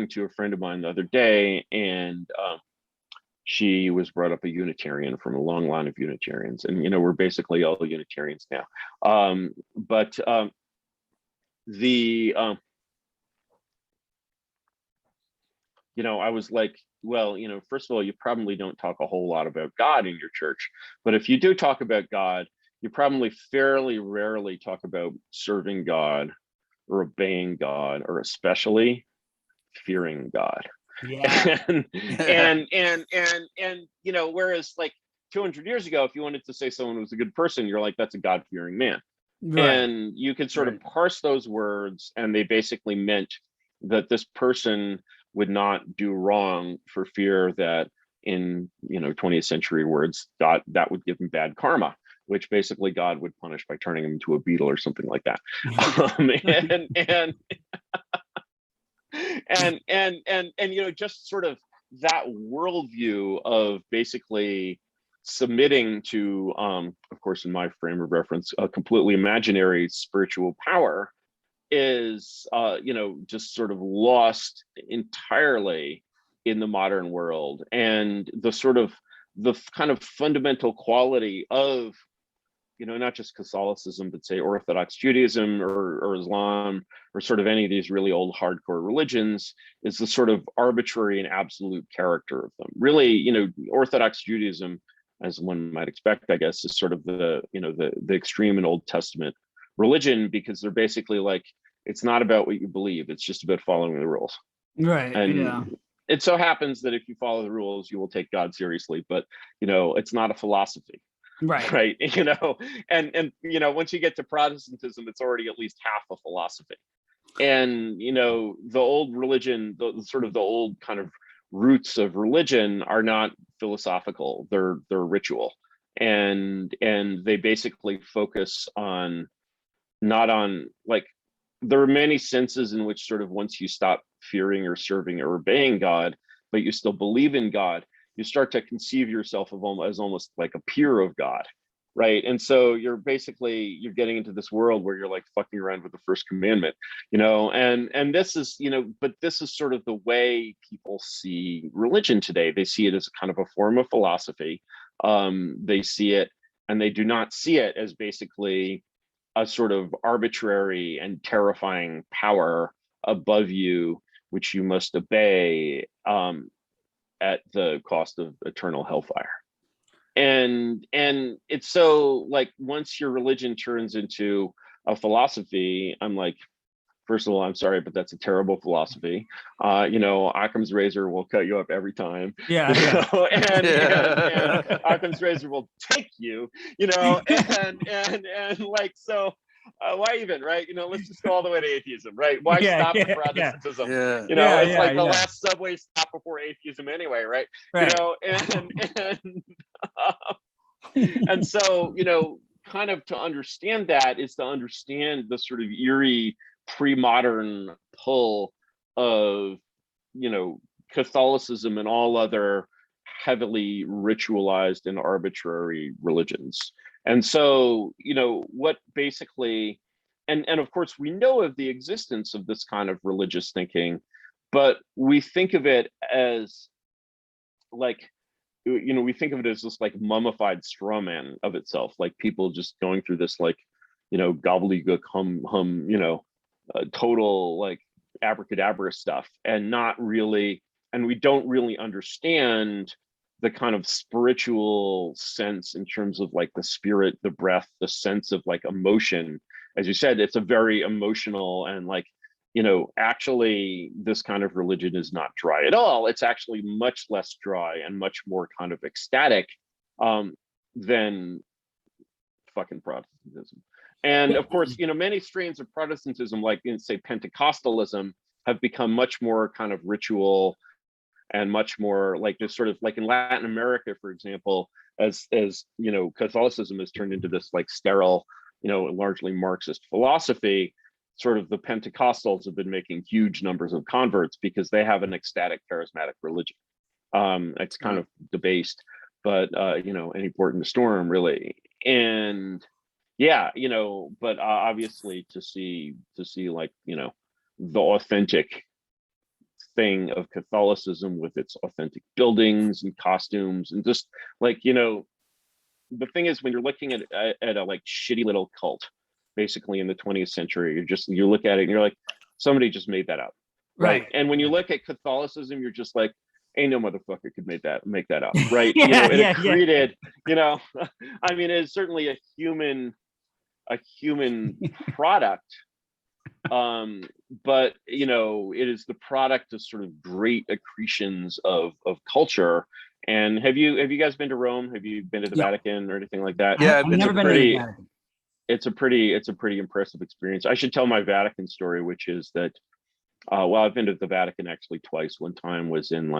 talking to a friend of mine the other day, and she was brought up a Unitarian from a long line of Unitarians, and we're basically all Unitarians now. But the I was like, well, first of all, you probably don't talk a whole lot about God in your church, but if you do talk about God, you probably fairly rarely talk about serving God or obeying God, or especially fearing God. Yeah. and whereas like 200 years ago, if you wanted to say someone was a good person, you're like, that's a God-fearing man. Right. And you could sort of parse those words, and they basically meant that this person would not do wrong for fear that, in 20th century words, God, that would give him bad karma, which basically God would punish by turning him into a beetle or something like that. And just sort of that worldview of basically submitting to, of course, in my frame of reference, a completely imaginary spiritual power is, just sort of lost entirely in the modern world. And the kind of fundamental quality of, not just Catholicism, but say Orthodox Judaism or Islam, or sort of any of these really old hardcore religions, is the sort of arbitrary and absolute character of them. Really, Orthodox Judaism, as one might expect, I guess, is sort of the extreme and Old Testament religion, because they're basically like, it's not about what you believe, it's just about following the rules. Right. And it so happens that if you follow the rules, you will take God seriously, but it's not a philosophy. Right. And once you get to Protestantism, it's already at least half a philosophy. And the old religion, the sort of the old kind of roots of religion are not philosophical, they're ritual. And they basically focus on, not on, like, there are many senses in which sort of once you stop fearing or serving or obeying God, but you still believe in God, you start to conceive yourself as almost like a peer of God, right? And so you're getting into this world where you're like fucking around with the first commandment, and this is, but this is sort of the way people see religion today. They see it as a kind of a form of philosophy. They see it, and they do not see it as basically a sort of arbitrary and terrifying power above you, which you must obey, at the cost of eternal hellfire. And it's so, like, once your religion turns into a philosophy, I'm like, first of all, I'm sorry, but that's a terrible philosophy. Occam's razor will cut you up every time. And Occam's razor will take you, and like, so why even, right? Let's just go all the way to atheism, right? Why stop at Protestantism? It's like the last subway stop before atheism anyway, right? And so, kind of to understand that is to understand the sort of eerie pre-modern pull of, Catholicism and all other heavily ritualized and arbitrary religions. And so, what basically, and of course we know of the existence of this kind of religious thinking, but we think of it as like, we think of it as this like mummified straw man of itself, like people just going through this like, gobbledygook hum, total like abracadabra stuff, and not really, and we don't really understand the kind of spiritual sense in terms of like the spirit, the breath, the sense of like emotion. As you said, it's a very emotional, and like, actually this kind of religion is not dry at all. It's actually much less dry and much more kind of ecstatic than fucking Protestantism. And of course, many strains of Protestantism, like in, say, Pentecostalism, have become much more kind of ritual and much more like this sort of, like in Latin America, for example, as Catholicism has turned into this like sterile, largely Marxist philosophy. Sort of the Pentecostals have been making huge numbers of converts because they have an ecstatic, charismatic religion. It's kind of debased, but any port in the storm, really. And but obviously to see like, the authentic thing of Catholicism with its authentic buildings and costumes and just like, you know, the thing is when you're looking at a like shitty little cult, basically in the 20th century, you look at it and you're like, somebody just made that up, right? And when you look at Catholicism, you're just like, ain't no motherfucker could make that up, right? You know, it accreted, you know, I mean, it's certainly a human product, but you know, it is the product of sort of great accretions of culture. And have you guys been to Rome? Have you been to the Vatican or anything like that? Yeah, I've never been to the Vatican. It's a pretty impressive experience. I should tell my Vatican story, which is that well, I've been to the Vatican actually twice. One time was in like